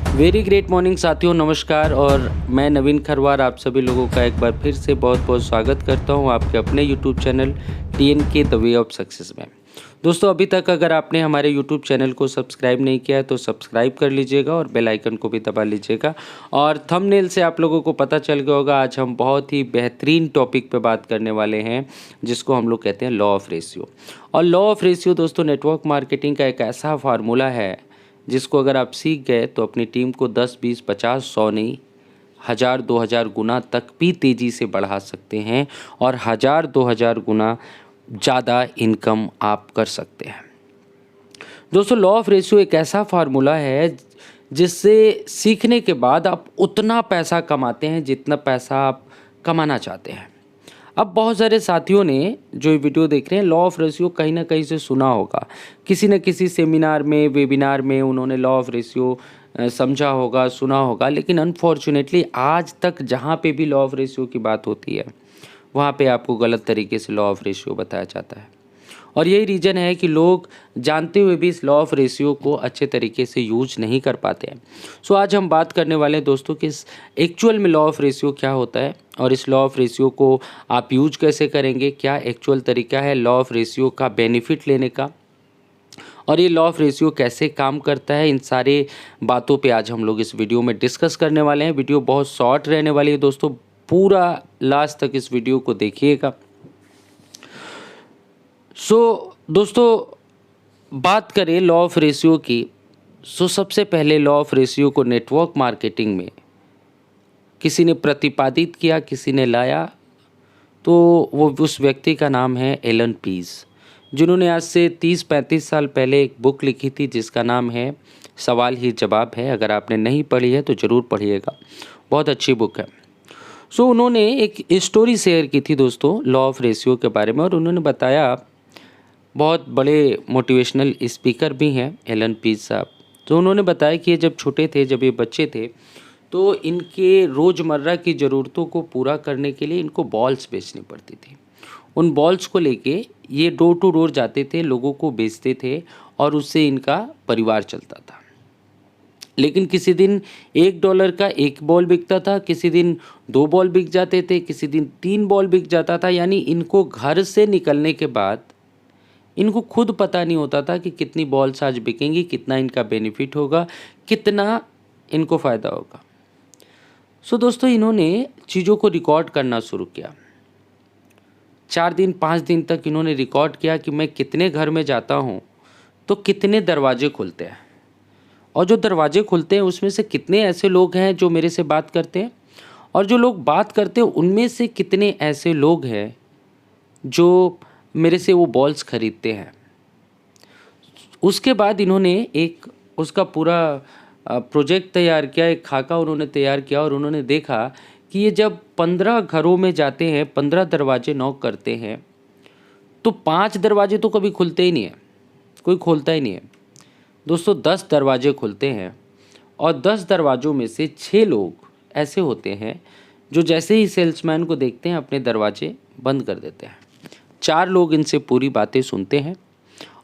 Very great morning साथियों, नमस्कार। और मैं नवीन खरवार आप सभी लोगों का एक बार फिर से बहुत बहुत स्वागत करता हूं आपके अपने YouTube channel TNK the way of success में। दोस्तों, अभी तक अगर आपने हमारे यूट्यूब चैनल को सब्सक्राइब नहीं किया है तो सब्सक्राइब कर लीजिएगा और बेल आइकन को भी दबा लीजिएगा। और थंबनेल से आप लोगों को पता चल गया होगा, आज हम बहुत ही बेहतरीन टॉपिक पे बात करने वाले हैं जिसको हम लोग कहते हैं लॉ ऑफ रेशियो। और लॉ ऑफ रेशियो दोस्तों नेटवर्क मार्केटिंग का एक ऐसा फार्मूला है जिसको अगर आप सीख गए तो अपनी टीम को 10, 20, 50, 100 नहीं 1000, 2000 गुना तक भी तेज़ी से बढ़ा सकते हैं और 1000, 2000 गुना ज़्यादा इनकम आप कर सकते हैं। दोस्तों, लॉ ऑफ रेशियो एक ऐसा फार्मूला है जिससे सीखने के बाद आप उतना पैसा कमाते हैं जितना पैसा आप कमाना चाहते हैं। अब बहुत सारे साथियों ने जो ये वीडियो देख रहे हैं, लॉ ऑफ रेशियो कहीं ना कहीं से सुना होगा, किसी न किसी सेमिनार में, वेबिनार में उन्होंने लॉ ऑफ रेशियो समझा होगा, सुना होगा। लेकिन अनफॉर्चुनेटली आज तक जहाँ पे भी लॉ ऑफ रेशियो की बात होती है वहाँ पे आपको गलत तरीके से लॉ ऑफ रेशियो बताया जाता है। और यही रीज़न है कि लोग जानते हुए भी इस लॉ ऑफ रेशियो को अच्छे तरीके से यूज नहीं कर पाते हैं। सो आज हम बात करने वाले हैं दोस्तों कि इस एक्चुअल में लॉ ऑफ रेशियो क्या होता है और इस लॉ ऑफ रेशियो को आप यूज कैसे करेंगे, क्या एक्चुअल तरीका है लॉ ऑफ रेशियो का बेनिफिट लेने का, और ये लॉ ऑफ रेशियो कैसे काम करता है। इन सारे बातों पे आज हम लोग इस वीडियो में डिस्कस करने वाले हैं। वीडियो बहुत शॉर्ट रहने वाली है दोस्तों, पूरा लास्ट तक इस वीडियो को देखिएगा। दोस्तों, बात करें लॉ ऑफ रेशियो की, सबसे पहले लॉ ऑफ रेशियो को नेटवर्क मार्केटिंग में किसी ने प्रतिपादित किया, किसी ने लाया, तो वो उस व्यक्ति का नाम है एलन पीज, जिन्होंने आज से 30-35 साल पहले एक बुक लिखी थी जिसका नाम है सवाल ही जवाब है। अगर आपने नहीं पढ़ी है तो ज़रूर पढ़िएगा, बहुत अच्छी बुक है। उन्होंने एक स्टोरी शेयर की थी दोस्तों लॉ ऑफ रेशियो के बारे में, और उन्होंने बताया, बहुत बड़े मोटिवेशनल स्पीकर भी हैं एलन पीज साहब। तो उन्होंने बताया कि ये जब छोटे थे, जब ये बच्चे थे, तो इनके रोज़मर्रा की ज़रूरतों को पूरा करने के लिए इनको बॉल्स बेचनी पड़ती थी। उन बॉल्स को लेके ये डोर टू डोर जाते थे, लोगों को बेचते थे और उससे इनका परिवार चलता था। लेकिन किसी दिन $1 का एक बॉल बिकता था, किसी दिन 2 बॉल बिक जाते थे, किसी दिन 3 बॉल बिक जाता था। यानी इनको घर से निकलने के बाद इनको खुद पता नहीं होता था कि कितनी बॉल्स आज बिकेंगी, कितना इनका बेनिफिट होगा, कितना इनको फ़ायदा होगा। दोस्तों, इन्होंने चीज़ों को रिकॉर्ड करना शुरू किया। 4 दिन 5 दिन तक इन्होंने रिकॉर्ड किया कि मैं कितने घर में जाता हूँ तो कितने दरवाजे खुलते हैं, और जो दरवाजे खुलते हैं उसमें से कितने ऐसे लोग हैं जो मेरे से बात करते हैं, और जो लोग बात करते हैं उनमें से कितने ऐसे लोग हैं जो मेरे से वो बॉल्स खरीदते हैं। उसके बाद इन्होंने एक उसका पूरा प्रोजेक्ट तैयार किया, एक खाका उन्होंने तैयार किया, और उन्होंने देखा कि ये जब 15 घरों में जाते हैं, 15 दरवाजे नॉक करते हैं, तो 5 दरवाजे तो कभी खुलते ही नहीं है, कोई खोलता ही नहीं है दोस्तों। 10 दरवाजे खुलते हैं और 10 दरवाज़ों में से 6 लोग ऐसे होते हैं जो जैसे ही सेल्समैन को देखते हैं अपने दरवाजे बंद कर देते हैं। 4 लोग इनसे पूरी बातें सुनते हैं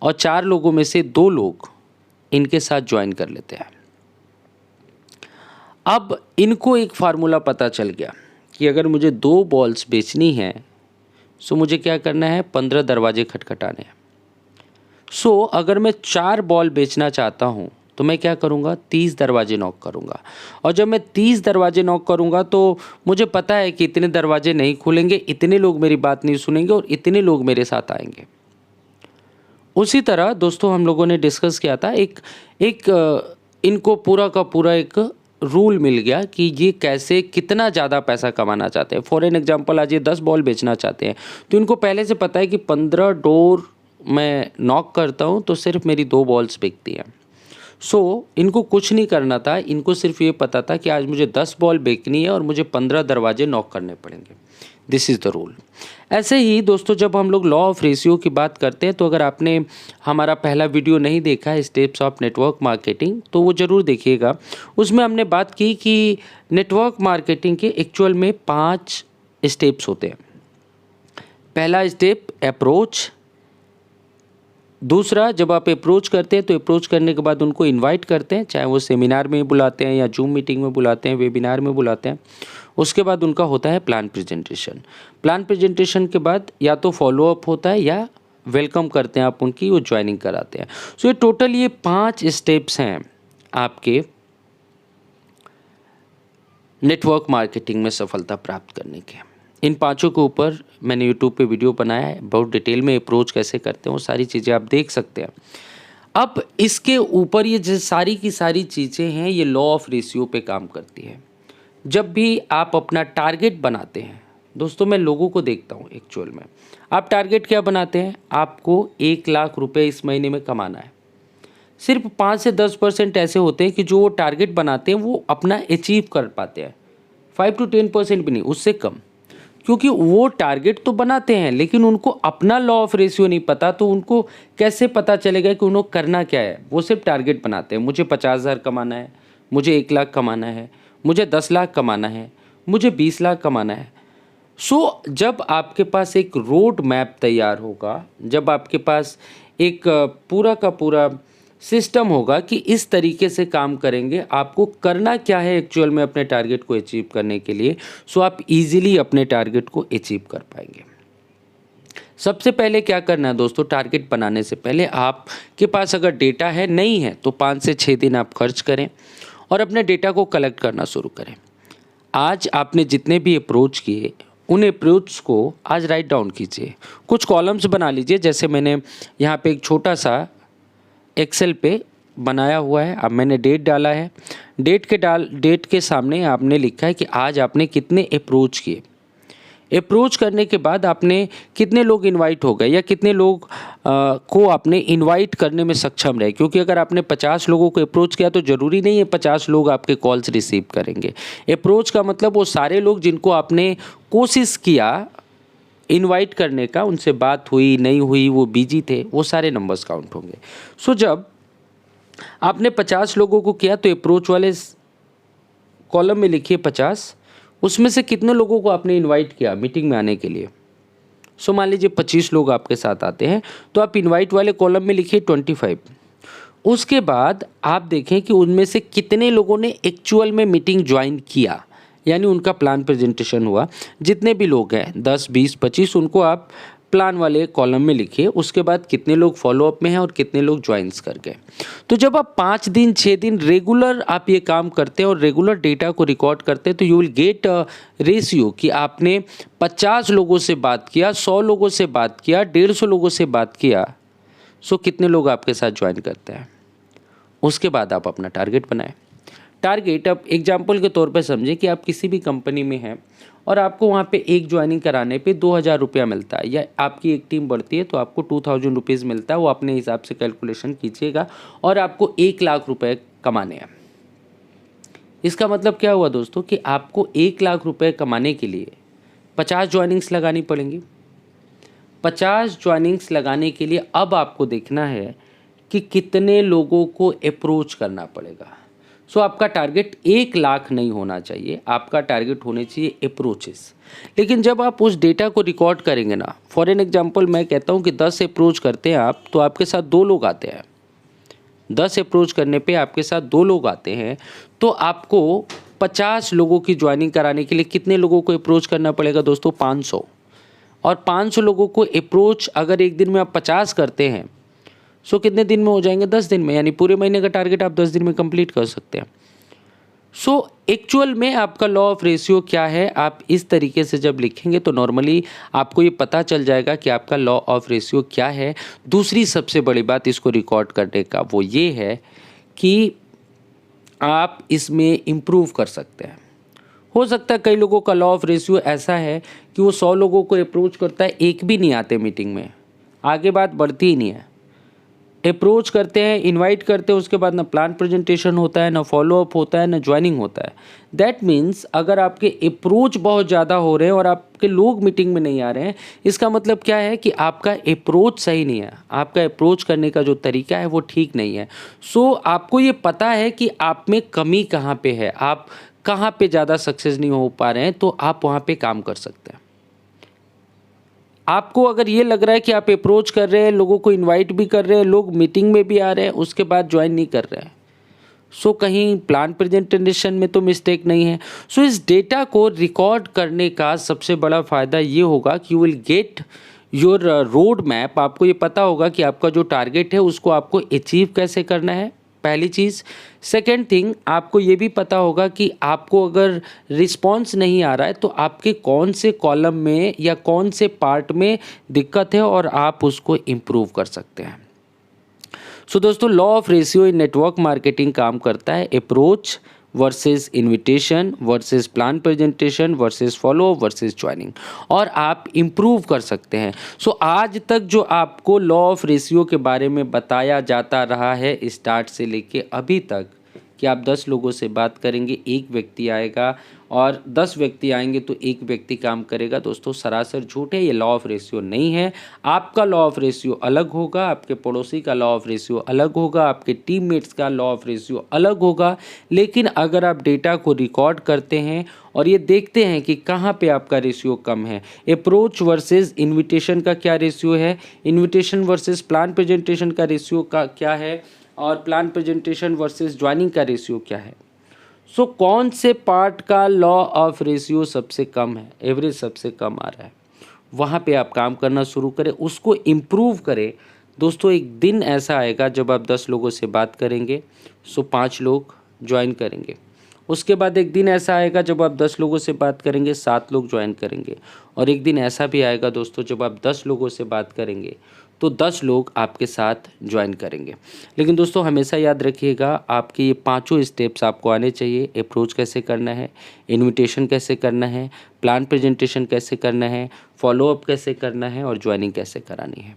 और 4 लोगों में से 2 लोग इनके साथ ज्वाइन कर लेते हैं। अब इनको एक फार्मूला पता चल गया कि अगर मुझे 2 बॉल्स बेचनी है तो मुझे क्या करना है, 15 दरवाजे खटखटाने हैं। अगर मैं 4 बॉल बेचना चाहता हूँ तो मैं क्या करूँगा, 30 दरवाजे नॉक करूँगा। और जब मैं 30 दरवाजे नॉक करूँगा तो मुझे पता है कि इतने दरवाजे नहीं खुलेंगे, इतने लोग मेरी बात नहीं सुनेंगे और इतने लोग मेरे साथ आएंगे। उसी तरह दोस्तों हम लोगों ने डिस्कस किया था, इनको पूरा का पूरा एक रूल मिल गया कि ये कैसे कितना ज़्यादा पैसा कमाना चाहते हैं। फॉर एन एग्जाम्पल, आज ये 10 बॉल बेचना चाहते हैं तो इनको पहले से पता है कि 15 डोर मैं नॉक करता हूँ तो सिर्फ मेरी 2 बॉल्स बिकती हैं। इनको कुछ नहीं करना था, इनको सिर्फ ये पता था कि आज मुझे 10 बॉल बेचनी है और मुझे 15 दरवाजे नॉक करने पड़ेंगे। This is the rule. ऐसे ही दोस्तों, जब हम लोग लॉ ऑफ रेशियो की बात करते हैं तो अगर आपने हमारा पहला वीडियो नहीं देखा है, स्टेप्स ऑफ नेटवर्क मार्केटिंग, तो वो ज़रूर देखिएगा। उसमें हमने बात की कि नेटवर्क मार्केटिंग के एक्चुअल में 5 स्टेप्स होते हैं। पहला स्टेप अप्रोच, दूसरा, जब आप अप्रोच करते हैं तो अप्रोच करने के बाद उनको इनवाइट करते हैं, चाहे वो सेमिनार में बुलाते हैं या जूम मीटिंग में बुलाते हैं, वेबिनार में बुलाते हैं। उसके बाद उनका होता है प्लान प्रेजेंटेशन। प्लान प्रेजेंटेशन के बाद या तो फॉलोअप होता है या वेलकम करते हैं आप उनकी, वो ज्वाइनिंग कराते हैं। सो ये टोटल ये 5 स्टेप्स हैं आपके नेटवर्क मार्केटिंग में सफलता प्राप्त करने के। इन 5 के ऊपर मैंने यूट्यूब पे वीडियो बनाया है, बहुत डिटेल में अप्रोच कैसे करते हैं वो सारी चीज़ें आप देख सकते हैं। अब इसके ऊपर ये जो सारी की सारी चीज़ें हैं, ये लॉ ऑफ रेशियो पे काम करती है। जब भी आप अपना टारगेट बनाते हैं दोस्तों, मैं लोगों को देखता हूँ एक्चुअल में, आप टारगेट क्या बनाते हैं, आपको 1 लाख रुपए इस महीने में कमाना है। सिर्फ 5 से 10% ऐसे होते हैं कि जो वो टारगेट बनाते हैं वो अपना अचीव कर पाते हैं, 5 to 10% भी नहीं, उससे कम। क्योंकि वो टारगेट तो बनाते हैं लेकिन उनको अपना लॉ ऑफ रेशियो नहीं पता, तो उनको कैसे पता चलेगा कि उन्हें करना क्या है। वो सिर्फ टारगेट बनाते हैं, मुझे 50,000 कमाना है, मुझे 1 लाख कमाना है, मुझे 10 लाख कमाना है, मुझे 20 लाख कमाना है। सो जब आपके पास एक रोड मैप तैयार होगा, जब आपके पास एक पूरा का पूरा सिस्टम होगा कि इस तरीके से काम करेंगे, आपको करना क्या है एक्चुअल में अपने टारगेट को अचीव करने के लिए, सो आप इजीली अपने टारगेट को अचीव कर पाएंगे। सबसे पहले क्या करना है दोस्तों, टारगेट बनाने से पहले आपके पास अगर डेटा है, नहीं है तो 5 से 6 दिन आप खर्च करें और अपने डेटा को कलेक्ट करना शुरू करें। आज आपने जितने भी अप्रोच किए, उन अप्रोच को आज राइट डाउन कीजिए, कुछ कॉलम्स बना लीजिए। जैसे मैंने यहाँ पे एक छोटा सा एक्सेल पे बनाया हुआ है, अब मैंने डेट डाला है, डेट के सामने आपने लिखा है कि आज आपने कितने अप्रोच किए, अप्रोच करने के बाद आपने कितने लोग इनवाइट हो गए या कितने लोग को आपने इनवाइट करने में सक्षम रहे। क्योंकि अगर आपने 50 लोगों को अप्रोच किया तो ज़रूरी नहीं है 50 लोग आपके कॉल्स रिसीव करेंगे। अप्रोच का मतलब वो सारे लोग जिनको आपने कोशिश किया इनवाइट करने का, उनसे बात हुई नहीं हुई, वो बिजी थे, वो सारे नंबर्स काउंट होंगे। सो जब आपने 50 लोगों को किया तो अप्रोच वाले कॉलम में लिखिए 50, उसमें से कितने लोगों को आपने इनवाइट किया मीटिंग में आने के लिए। सो मान लीजिए 25 लोग आपके साथ आते हैं तो आप इनवाइट वाले कॉलम में लिखिए 25। उसके बाद आप देखें कि उनमें से कितने लोगों ने एक्चुअल में मीटिंग ज्वाइन किया, यानी उनका प्लान प्रेजेंटेशन हुआ। जितने भी लोग हैं 10, 20, 25, उनको आप प्लान वाले कॉलम में लिखिए। उसके बाद कितने लोग फॉलोअप में हैं और कितने लोग ज्वाइंस कर गए। तो जब आप 5 दिन 6 दिन रेगुलर आप ये काम करते हैं और रेगुलर डेटा को रिकॉर्ड करते हैं तो यू विल गेट रेशियो कि आपने 50 लोगों से बात किया, 100 लोगों से बात किया, 150 लोगों से बात किया, सो कितने लोग आपके साथ ज्वाइन करते हैं। उसके बाद आप अपना टारगेट बनाएं। टारगेट अब एग्जाम्पल के तौर पे समझें कि आप किसी भी कंपनी में हैं और आपको वहाँ पे एक ज्वाइनिंग कराने पे 2,000 रुपया मिलता है, या आपकी एक टीम बढ़ती है तो आपको 2,000 रुपीज़ मिलता है। वो अपने हिसाब से कैलकुलेशन कीजिएगा और आपको 1 लाख रुपए कमाने हैं। इसका मतलब क्या हुआ दोस्तों कि आपको 1 लाख रुपए कमाने के लिए 50 ज्वाइनिंग्स लगानी पड़ेंगी। 50 ज्वाइनिंग्स लगाने के लिए अब आपको देखना है कि कितने लोगों को अप्रोच करना पड़ेगा। सो आपका टारगेट 1 लाख नहीं होना चाहिए, आपका टारगेट होने चाहिए अप्रोचेस। लेकिन जब आप उस डेटा को रिकॉर्ड करेंगे ना, फॉर एन एग्जांपल मैं कहता हूँ कि 10 अप्रोच करते हैं आप तो आपके साथ 2 लोग आते हैं, 10 अप्रोच करने पे आपके साथ 2 लोग आते हैं तो आपको 50 लोगों की ज्वाइनिंग कराने के लिए कितने लोगों को अप्रोच करना पड़ेगा दोस्तों, 500। और 500 लोगों को अप्रोच अगर एक दिन में आप 50 करते हैं सो कितने दिन में हो जाएंगे, 10 दिन में, यानी पूरे महीने का टारगेट आप 10 दिन में कंप्लीट कर सकते हैं। सो एक्चुअल में आपका लॉ ऑफ रेशियो क्या है, आप इस तरीके से जब लिखेंगे तो नॉर्मली आपको ये पता चल जाएगा कि आपका लॉ ऑफ रेशियो क्या है। दूसरी सबसे बड़ी बात इसको रिकॉर्ड करने का वो ये है कि आप इसमें इम्प्रूव कर सकते हैं। हो सकता है कई लोगों का लॉ ऑफ रेशियो ऐसा है कि वो 100 लोगों को अप्रोच करता है, एक भी नहीं आते मीटिंग में, आगे बात बढ़ती ही नहीं है। अप्रोच करते हैं, इनवाइट करते हैं, उसके बाद ना प्लान प्रेजेंटेशन होता है, ना फॉलोअप होता है, ना ज्वाइनिंग होता है। दैट मीन्स अगर आपके अप्रोच बहुत ज़्यादा हो रहे हैं और आपके लोग मीटिंग में नहीं आ रहे हैं, इसका मतलब क्या है कि आपका अप्रोच सही नहीं है, आपका अप्रोच करने का जो तरीका है वो ठीक नहीं है। सो आपको ये पता है कि आप में कमी कहाँ पे है, आप कहाँ पे ज़्यादा सक्सेस नहीं हो पा रहे हैं, तो आप वहाँ पे काम कर सकते हैं। आपको अगर ये लग रहा है कि आप अप्रोच कर रहे हैं, लोगों को इनवाइट भी कर रहे हैं, लोग मीटिंग में भी आ रहे हैं, उसके बाद ज्वाइन नहीं कर रहे हैं, सो कहीं प्लान प्रेजेंटेशन में तो मिस्टेक नहीं है। सो इस डेटा को रिकॉर्ड करने का सबसे बड़ा फ़ायदा ये होगा कि you will get your road map. आपको ये पता होगा कि आपका जो टारगेट है उसको आपको अचीव कैसे करना है, पहली चीज़। सेकेंड थिंग, आपको ये भी पता होगा कि आपको अगर रिस्पॉन्स नहीं आ रहा है तो आपके कौन से कॉलम में या कौन से पार्ट में दिक्कत है और आप उसको इम्प्रूव कर सकते हैं। सो दोस्तों, law of ratio in network marketing काम करता है approach versus invitation versus plan presentation versus follow versus joining, और आप इम्प्रूव कर सकते हैं। सो आज तक जो आपको लॉ ऑफ रेशियो के बारे में बताया जाता रहा है स्टार्ट से लेके अभी तक, कि आप 10 लोगों से बात करेंगे, एक व्यक्ति आएगा, और 10 व्यक्ति आएंगे तो एक व्यक्ति काम करेगा, दोस्तों सरासर झूठ है। ये लॉ ऑफ रेशियो नहीं है। आपका लॉ ऑफ रेशियो अलग होगा, आपके पड़ोसी का लॉ ऑफ रेशियो अलग होगा, आपके टीममेट्स का लॉ ऑफ रेशियो अलग होगा। लेकिन अगर आप डेटा को रिकॉर्ड करते हैं और ये देखते हैं कि कहाँ पे आपका रेशियो कम है, अप्रोच वर्सेस इन्विटेशन का क्या रेशियो है, इन्विटेशन वर्सेस प्लान प्रेजेंटेशन का रेशियो का क्या है, और प्लान प्रेजेंटेशन वर्सेस ज्वाइनिंग का रेशियो क्या है, सो कौन से पार्ट का लॉ ऑफ रेशियो सबसे कम है, एवरेज सबसे कम आ रहा है, वहाँ पे आप काम करना शुरू करें, उसको इम्प्रूव करें। दोस्तों एक दिन ऐसा आएगा जब आप 10 लोगों से बात करेंगे, सो 5 लोग ज्वाइन करेंगे। उसके बाद एक दिन ऐसा आएगा जब आप 10 लोगों से बात करेंगे, 7 लोग ज्वाइन करेंगे। और एक दिन ऐसा भी आएगा दोस्तों जब आप 10 लोगों से बात करेंगे तो 10 लोग आपके साथ ज्वाइन करेंगे। लेकिन दोस्तों हमेशा याद रखिएगा, आपके ये पांचों स्टेप्स आपको आने चाहिए। अप्रोच कैसे करना है, इन्विटेशन कैसे करना है, प्लान प्रेजेंटेशन कैसे करना है, फॉलोअप कैसे करना है, और ज्वाइनिंग कैसे करानी है।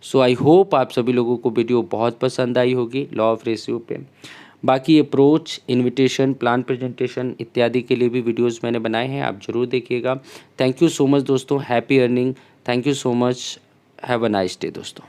सो आई होप आप सभी लोगों को वीडियो बहुत पसंद आई होगी लॉ ऑफ रेशियो पे। बाकी अप्रोच, इन्विटेशन, प्लान प्रेजेंटेशन इत्यादि के लिए भी वीडियोस मैंने बनाए हैं, आप ज़रूर देखिएगा। थैंक यू सो मच दोस्तों, happy earning, thank you so much, have a nice day दोस्तों।